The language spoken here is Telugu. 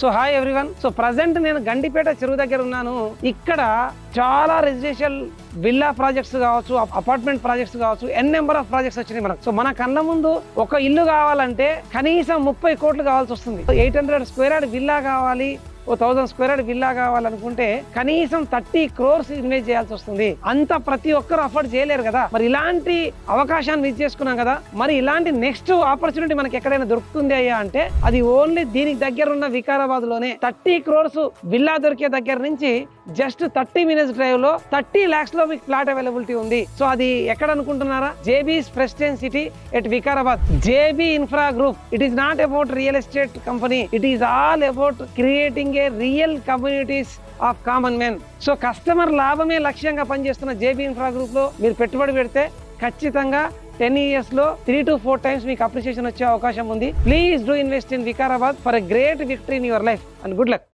So hi everyone. So present నేను గండిపేట చెరువు దగ్గర ఉన్నాను. ఇక్కడ చాలా రెసిడెన్షియల్ విల్లా ప్రాజెక్ట్స్ కావచ్చు, అపార్ట్మెంట్ ప్రాజెక్ట్స్ కావచ్చు, నెంబర్ ఆఫ్ ప్రాజెక్ట్స్ వచ్చినాయి మనకు. సో మన కళ్ళ ముందు ఒక ఇల్లు కావాలంటే కనీసం 30 కోట్లు కావాల్సి వస్తుంది. 800 స్క్వేర్ యార్డ్ విల్లా కావాలి, 1000 స్క్వేర్ యార్డ్ విల్లా కావాలనుకుంటే కనీసం 30 crores ఇన్వెస్ట్ చేయాల్సి వస్తుంది. అంత ప్రతి ఒక్కరు అఫోర్డ్ చేయలేరు కదా. మరి ఇలాంటి అవకాశాన్ని మిస్ చేసుకున్నాం కదా. మరి ఇలాంటి నెక్స్ట్ ఆపర్చునిటీ మనకి ఎక్కడైనా దొరుకుతుంది అయ్యా అంటే అది ఓన్లీ దీనికి దగ్గర ఉన్న వికారాబాద్ లోనే. 30 crores విల్లా దొరికే దగ్గర నుంచి జస్ట్ 30 minutes డ్రైవ్ లో 30 lakhs లో మీకు ఫ్లాట్ అవైలబిలిటీ ఉంది. సో అది ఎక్కడ అనుకుంటున్నారా? JB's prestige city at Vikarabad. JB infra group. It is not about real estate company, it is all about creating a real communities of common men. So customer లాభమే లక్ష్యంగా పనిచేస్తున్న జేబీ ఇన్ఫ్రా గ్రూప్ లో మీరు పెట్టుబడి పెడితే ఖచ్చితంగా 10 years లో 3 to 4 times మీకు అప్రిషియేషన్ వచ్చే అవకాశం ఉంది. Please do invest in Vikarabad for a great victory in your life and good luck.